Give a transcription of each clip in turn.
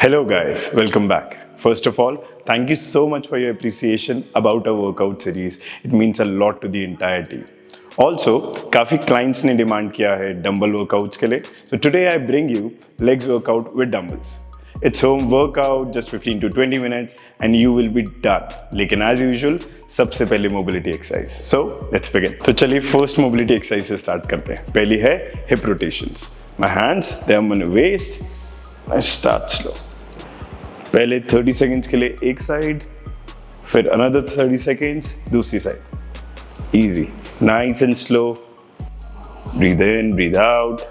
Hello guys, welcome back. First of all, thank you so much for your appreciation about our workout series. It means a lot to the entire team. Also, काफी clients ने demand किया है dumbbell workouts के लिए. So today I bring you legs workout with dumbbells. It's home workout, just 15 to 20 minutes and you will be done. लेकिन as usual, सबसे पहले mobility exercise. So let's begin. तो चलिए first mobility exercise से start करते हैं. पहली है hip rotations. My hands, they are on my waist. I start slow. पहले 30 सेकेंड्स के लिए एक साइड, फिर अनदर 30 सेकेंड्स दूसरी side. Easy, nice and slow. Breathe in, breathe out.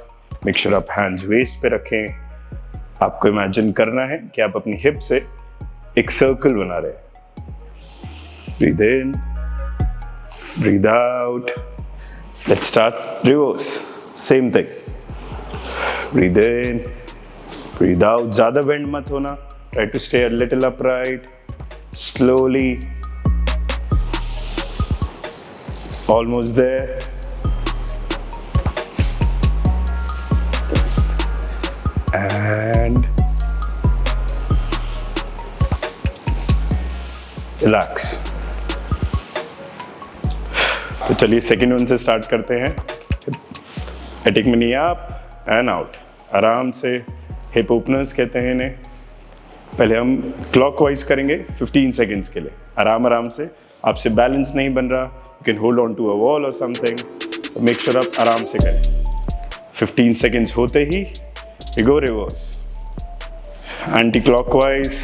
Make sure आप हैंड्स वेस्ट पे रखें. आपको इमेजिन करना है कि आप अपनी हिप से एक सर्कल बना रहे हैं. Breathe in, breathe out. Let's start reverse. Same thing. Breathe in, breathe out. ज्यादा बेंड मत होना. Try to stay a little upright, slowly, almost there. And relax. तो चलिए सेकेंड वन से स्टार्ट करते हैं. Take money up and out. आराम से. हिप ओपनर्स कहते हैं इन्हें. पहले हम क्लॉकवाइज करेंगे 15 सेकेंड्स के लिए. आराम से. आपसे बैलेंस नहीं बन रहा, you can hold on to a wall और समथिंग. मेक श्योर आप आराम से करें. 15 सेकेंड्स होते ही we go reverse. Anti clockwise.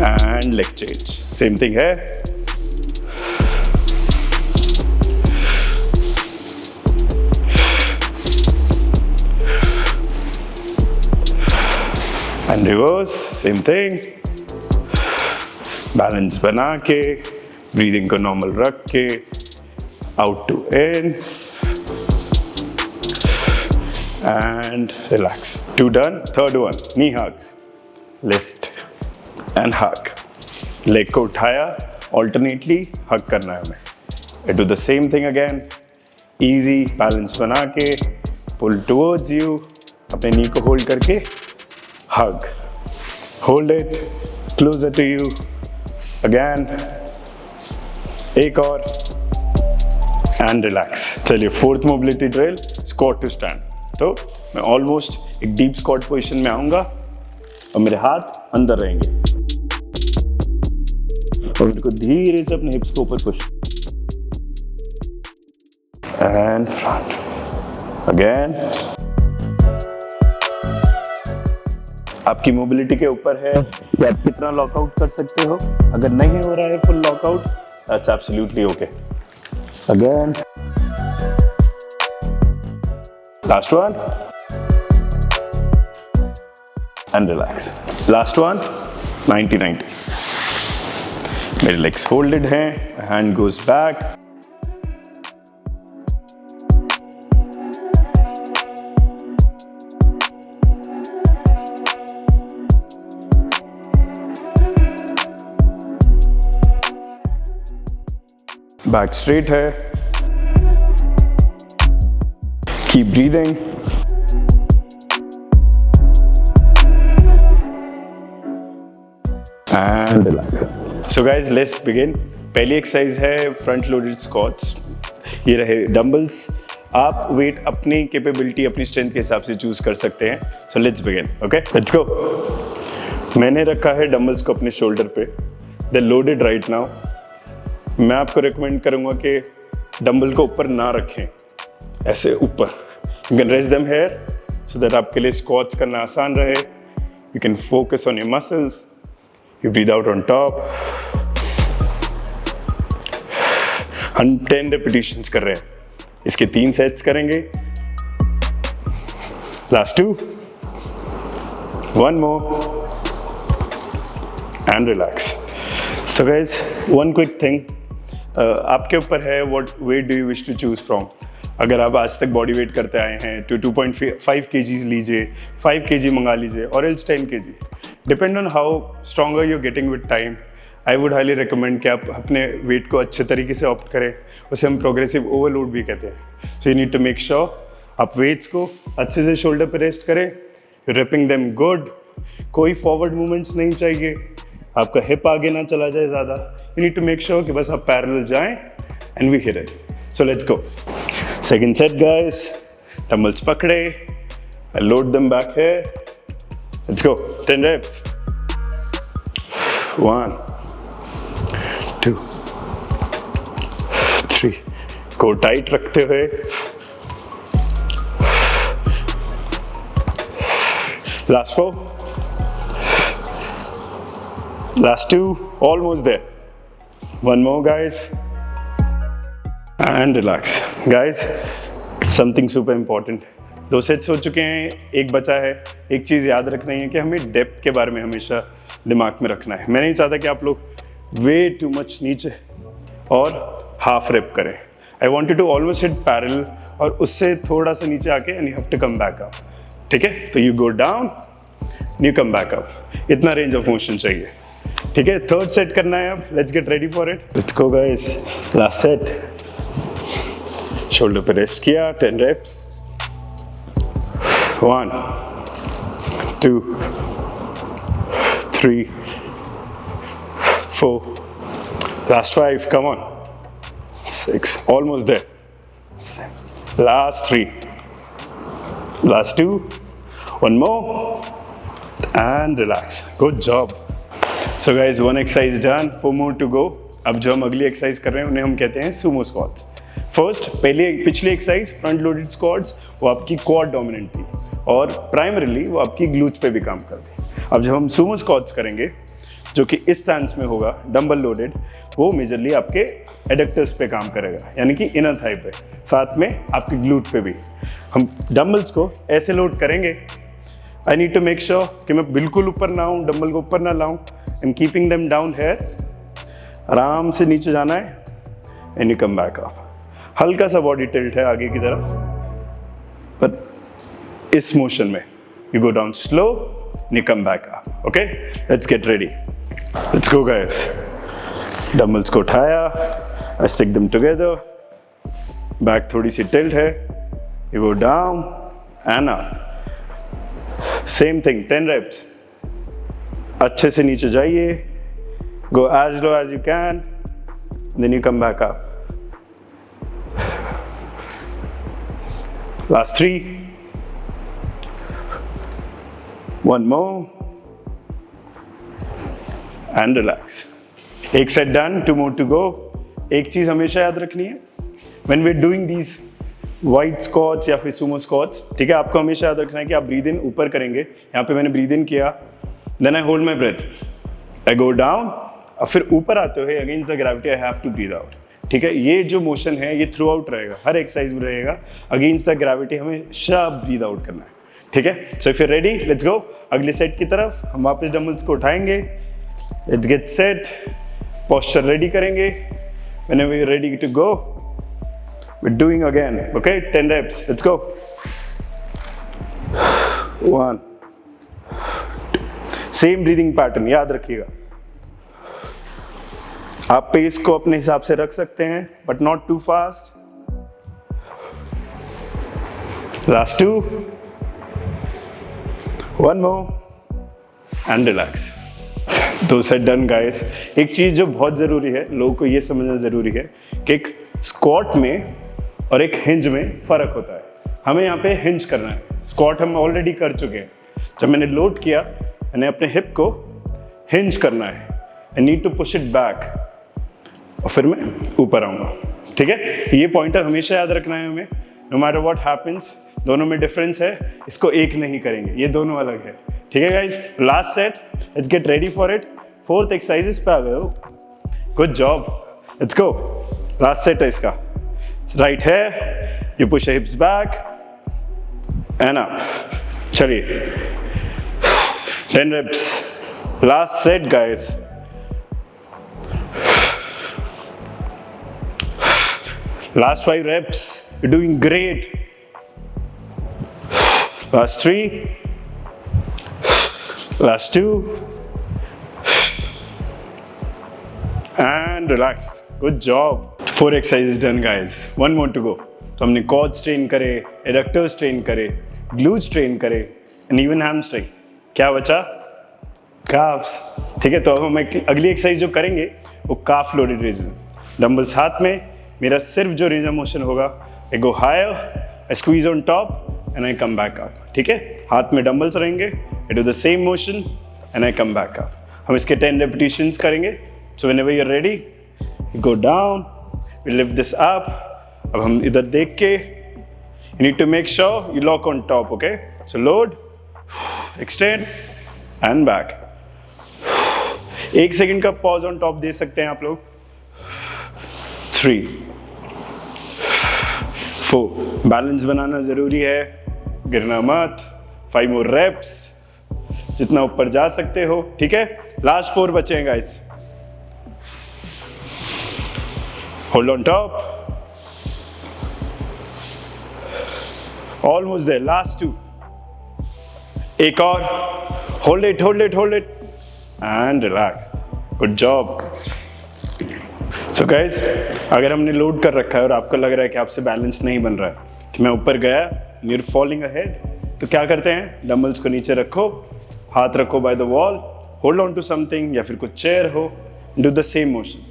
And leg change. Same thing है. And reverse. Same thing. Balance बना के, ब्रीदिंग को नॉर्मल रख के, out to in and relax. 2 done. Third one, knee hugs. Lift and hug. Leg को उठाया, alternately hug करना है हमें. Do the same thing again. Easy. Balance बना के, पुल टुवर्ड्स यू. अपने नी को होल्ड करके hug. Hold it. Closer to you. Again. एक और. And relax. चलिए fourth mobility drill, squat to stand. तो मैं ऑलमोस्ट एक डीप स्क्वाट पोजीशन में आऊंगा और मेरे हाथ अंदर रहेंगे और उनको धीरे से अपने हिप्स को ऊपर पुश. And front. अगेन. आपकी मोबिलिटी के ऊपर है कि आप कितना लॉकआउट कर सकते हो. अगर नहीं हो रहा है full lockout, that's absolutely okay. Again. Last one and relax. Last one. 90-90. मेरे लेग्स फोल्डेड हैं. Hand goes back. Back straight है. Keep breathing. And relax. So guys, let's begin. पहली एक्सरसाइज है फ्रंट लोडेड स्क्वाट्स. ये रहे dumbbells. आप wait अपनी capability, अपनी स्ट्रेंथ के हिसाब से चूज कर सकते हैं. So let's begin. Okay, let's go. मैंने रखा है डंबल्स को अपने शोल्डर पे. दे लोडेड राइट नाउ. मैं आपको रिकमेंड करूंगा कि डंबल को ऊपर ना रखें, ऐसे ऊपर. You can rest them here so that आपके लिए स्क्वाट्स करना आसान रहे. You can focus on your muscles. You breathe out on top. हम 10 रेपिटेशंस कर रहे हैं. इसके 3 सेट्स करेंगे. Last 2. 1 more and relax. So guys, one quick thing. आपके ऊपर है what weight do you wish to choose from. अगर आप आज तक बॉडी वेट करते आए हैं तो 2.5 kg लीजिए, 5 kg मंगा लीजिए और else 10 kg. Depend on how stronger you're getting with time. I would highly recommend कि आप अपने वेट को अच्छे तरीके से ऑप्ट करें, उसे हम प्रोग्रेसिव ओवरलोड भी कहते हैं। So you need to make sure आप वेट्स को अच्छे से शोल्डर पे रेस्ट करें, रिपिंग देम गुड, कोई फॉरवर्ड मूवमेंट्स नहीं चाहिए, आपका हिप आगे ना चला जाए ज़्यादा। You need to make sure कि बस आप पैरेलल जाएं and we hit it. So let's go. Second set guys, dumbbells पकड़े, I load them back here, let's go 10 reps। 1 2 3, को टाइट रखते हुए, last 4, last 2, almost there, 1 more guys, and relax guys। something super important, 2 sets हो चुके हैं, एक बचा है। एक चीज़ याद रखनी है कि हमें डेप्थ के बारे में हमेशा दिमाग में रखना है। मैं नहीं चाहता कि आप लोग वे टू मच नीचे और हाफ रेप करें। I want you to almost hit parallel और उससे थोड़ा सा नीचे आके and you have to come back up, ठीक है? तो you go down, you come back up, इतना रेंज ऑफ मोशन चाहिए, ठीक है? थर्ड सेट करना है अब, let's get ready for it, let's go guys. Last set, shoulder पे रेस्ट किया, 10 reps, 1 2 3 4, last 5, come on, 6, almost there, last 3, last 2, 1 more, and relax, good job। So guys, 1 exercise done, 4 more to go। अब जो हम अगली exercise कर रहे हैं उन्हें हम कहते हैं सुमो स्क्वाट्स। फर्स्ट, पिछली एक्सरसाइज फ्रंट लोडेड स्क्वाट्स, वो आपकी क्वाड डोमिनेंट थी और प्राइमरीली वो आपकी ग्लूट्स पे भी काम करती है। अब जब हम सुमो स्क्वाट्स करेंगे जो कि इस स्टैंस में होगा डंबल लोडेड, वो मेजरली आपके एडक्टर्स पे काम करेगा, यानी कि इनर थाई पे, साथ में आपके ग्लूट पे भी। हम डंबल्स को ऐसे लोड करेंगे, I need to make sure कि मैं बिल्कुल ऊपर ना आऊँ, डंबल को ऊपर ना लाऊं, and keeping them down here, आराम से नीचे जाना है and you come back up. हल्का सा बॉडी टिल्ट है आगे की तरफ, पर इस मोशन में you go down slow, you come back up. Okay, let's get ready, let's go guys. Dumbbells को उठाया, I stick them together, back थोड़ी सी टिल्ट है, you go down and up. Same thing, 10 reps, अच्छे से नीचे जाइए, go as low as you can, then you come back up। last 3, 1 more, and relax। एक set done, 2 more to go। एक चीज हमेशा याद रखनी है, when we're doing these wide squats या फिर सुमो स्क्वाट्स, ठीक है, आपको हमेशा याद रखना है कि आप ब्रीद इन ऊपर करेंगे। यहाँ पे मैंने ब्रीद इन किया, then I hold my breath, I go down, और फिर ऊपर आते हुए against the gravity I have to breathe out, ठीक है? ये जो मोशन है ये थ्रू आउट रहेगा, हर एक्सरसाइज में रहेगा, अगेंस्ट द ग्रेविटी हमेशा ब्रीद आउट करना है, ठीक है? So if you ready, let's go अगले सेट की तरफ। हम वापस डंबल्स को उठाएंगे, let's get set, posture ready करेंगे, whenever you are ready to go, we're doing again, okay? 10 reps, let's go। 1, same breathing pattern याद रखिएगा। आप पेस को अपने हिसाब से रख सकते हैं, but not too fast. Last 2, 1 more, and relax. 2 set done guys. एक चीज जो बहुत जरूरी है, लोगों को ये समझना जरूरी है कि एक स्क्वाट में और एक हिंज में फर्क होता है। हमें यहाँ पे हिंज करना है, स्क्वाट हम ऑलरेडी कर चुके हैं। जब मैंने लोड किया, मैंने अपने हिप को हिंज करना है, I need to push it back, और फिर मैं ऊपर आऊँगा, ठीक है? ये पॉइंटर हमेशा याद रखना है हमें, नो मैटर व्हाट हैपेंस। दोनों में डिफरेंस है, इसको एक नहीं करेंगे, ये दोनों अलग है, ठीक है guys? Last set, let's get ready for it. 4th exercise पे आ गए हो, good job, let's go. Last set है इसका, राइट है, you push हिप्स back and up, चलिए 10 reps, last set guys. Last 5 reps, you're doing great। Last 3, last 2, and relax, good job. 4 exercises done guys, 1 more to go. तो हमने quads train करे, adductors train करे, glutes train करे and even hamstring. क्या बचा? Carbs. ठीक है, तो अब हम अगली एक्सरसाइज जो करेंगे वो काफ लोडेड रेजेस। डंबल्स हाथ में, मेरा सिर्फ जो रेंज ऑफ मोशन होगा, I go higher, I squeeze on top and I come back up. ठीक है, हाथ में डंबल्स रहेंगे, I do the same motion and I come back up. हम इसके 10 रेपिटेशंस करेंगे। So whenever you are ready, you go down, we lift this up. अब हम इधर देख के, you need to make sure you lock on top. Okay, so load, extend and back. 1 second का pause on top दे सकते हैं आप लोग। 3 4, बैलेंस बनाना जरूरी है, गिरना मत। 5 मोर रेप्स, जितना ऊपर जा सकते हो। ठीक है, लास्ट 4 बचे हैं guys. Hold on top, almost there, last 2। एक और, hold it hold it hold it and relax, good job. So guys, अगर हमने लोड कर रखा है और आपको लग रहा है कि आपसे बैलेंस नहीं बन रहा है, कि मैं ऊपर गया, यू आर फॉलिंग अहेड, तो क्या करते हैं? डंबल्स को नीचे रखो, हाथ रखो by the wall, hold on to something, या फिर कुछ चेयर हो, डू द सेम मोशन।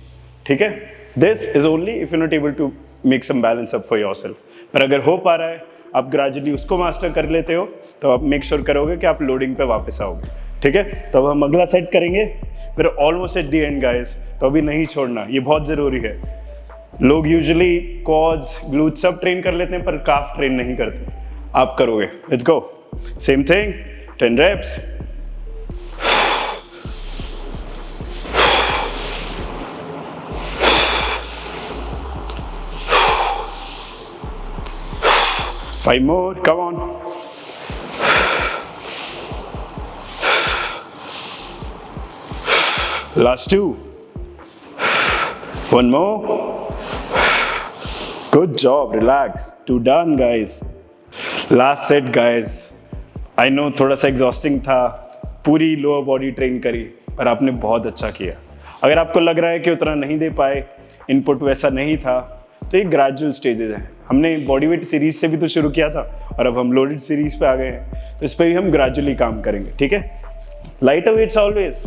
ठीक है, this is only if you not able to make some balance up for yourself. पर अगर हो पा रहा है, आप ग्रेजुअली उसको मास्टर कर लेते हो, तो आप मेक श्योर करोगे कि आप लोडिंग पे वापस आओगे। ठीक है, तो अब हम अगला सेट करेंगे, फिर almost at the end guys. तो अभी नहीं छोड़ना, ये बहुत ज़रूरी है। लोग यूजुअली क्वाड्स, ग्लूट्स सब ट्रेन कर लेते हैं, पर काफ ट्रेन नहीं करते। आप करोगे। Let's go, same thing, 10 reps। Five more, come on. Last 2. 1 more. Good job, relax. 2 done guys. Last set guys. I know थोड़ा सा exhausting था, पूरी लोअर बॉडी ट्रेन करी, पर आपने बहुत अच्छा किया। अगर आपको लग रहा है कि उतना नहीं दे पाए, इनपुट वैसा नहीं था, तो ये ग्रेजुअल स्टेजेस हैं। हमने बॉडी वेट सीरीज से भी तो शुरू किया था, और अब हम लोडेड सीरीज पे आ गए हैं, तो इस पर भी हम ग्रेजुअली काम करेंगे। ठीक है, लाइटर वेट्स ऑलवेज,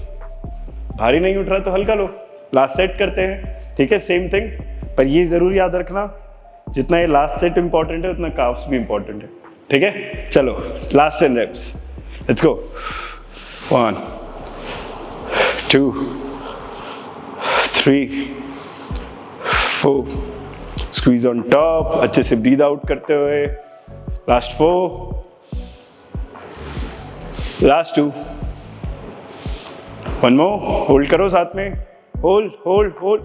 भारी नहीं उठ रहा तो हल्का लो। लास्ट सेट करते हैं। ठीक है, सेम थिंग, पर ये जरूर याद रखना, जितना ये लास्ट सेट इंपॉर्टेंट है, उतना काफ्स भी इंपॉर्टेंट है। ठीक है, चलो last 10 reps, let's go. 1 2 3 4, squeeze on top, अच्छे से ब्रीद आउट करते हुए। लास्ट 4, लास्ट 2, 1 मोर, होल्ड करो साथ में, hold hold hold,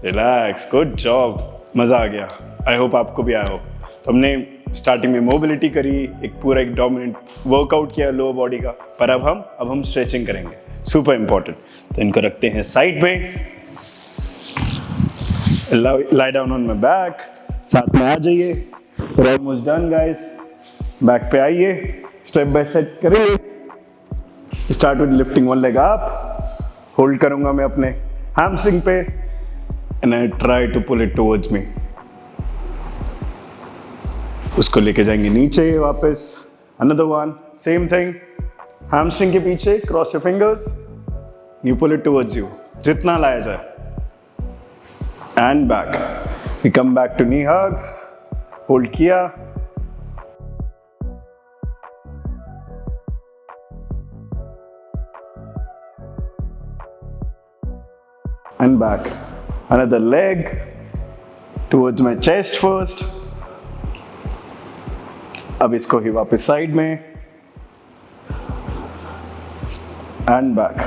relax, good job. मजा आ गया, आई होप आपको भी आया हो। तो हमने स्टार्टिंग में मोबिलिटी करी, एक पूरा एक डोमिनेंट वर्कआउट किया लोअर बॉडी का, पर अब हम स्ट्रेचिंग करेंगे, सुपर इंपॉर्टेंट। तो इनको रखते हैं साइड में, lie down on my back, साथ में आ जाइए। We're almost done guys, back पे आइए, स्टेप बाय स्टेप करिए। Start with lifting one leg up, hold करूंगा मैं अपने हैमस्ट्रिंग पे, and I try to pull it towards me. उसको लेके जाएंगे नीचे वापस। Another one, same thing, hamstring के पीछे, cross your fingers, you pull it towards you, जितना लाया जाए, and back. We come back to knee hugs, hold किया, and back. Another leg towards my chest first. अब इसको ही वापस साइड में, and back.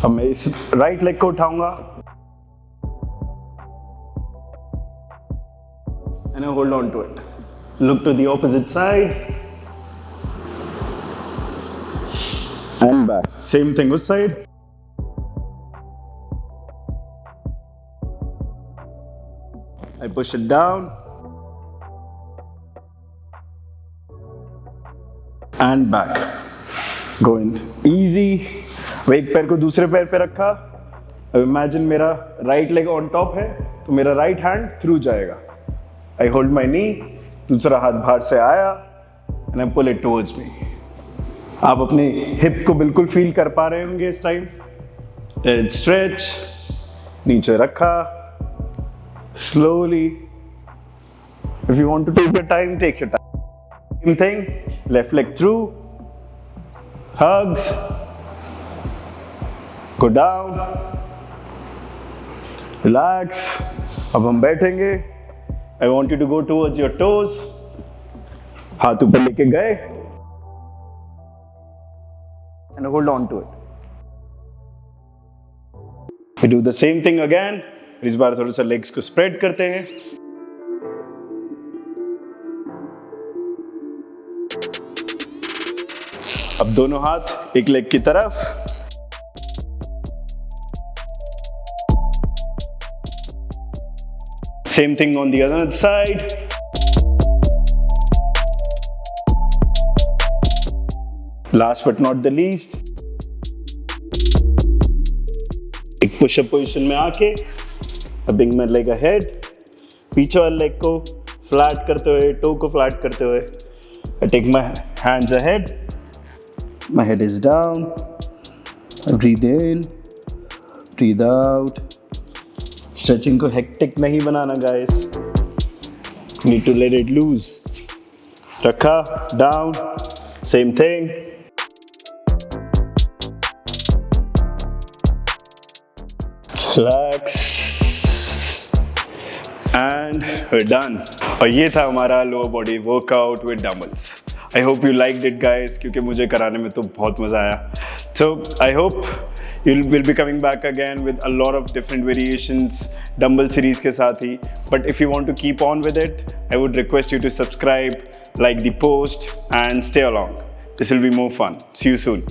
अब मैं इस राइट लेग को उठाऊंगा, and I hold on to it. Look to the opposite side and back. Same thing उस side. I push it down and back. Go in easy. अब एक पैर को दूसरे पैर पे रखा, अब इमेजिन मेरा राइट लेग ऑन टॉप है तो मेरा राइट हैंड थ्रू जाएगा. आई होल्ड माई नी, दूसरा हाथ बाहर से आया and I pull it towards me. आप अपने हिप को बिल्कुल फील कर पा रहे होंगे इस टाइम. स्ट्रेच, नीचे रखा, slowly. If you want to take your time, take your time. Same thing, left leg through, hugs, go down, relax. अब हम बैठेंगे. I want you to go towards your toes. हाथ ऊपर लेके गए and hold on to it. We do the same thing again. इस बार थोड़ा सा लेग्स को स्प्रेड करते हैं. अब दोनों हाथ एक लेग की तरफ. Same thing on the other side. Last but not the least, एक पुशअप पोजीशन में आके Bring my leg ahead, पीछे वाले लेग को फ्लैट करते हुए, टो को फ्लैट करते हुए. I take my hands ahead, my head is down. I breathe in, breathe out. Stretching को hectic नहीं बनाना guys. Need to let it loose. रखा, down, same thing. Relax. And we're done. और ये था हमारा lower body workout with dumbbells. I hope you liked it guys, क्योंकि मुझे कराने में तो बहुत मज़ा आया. So I hope you will be coming back again with a lot of different variations dumbbell series के साथ ही. But if you want to keep on with it, I would request you to subscribe, like the post and stay along. This will be more fun. See you soon.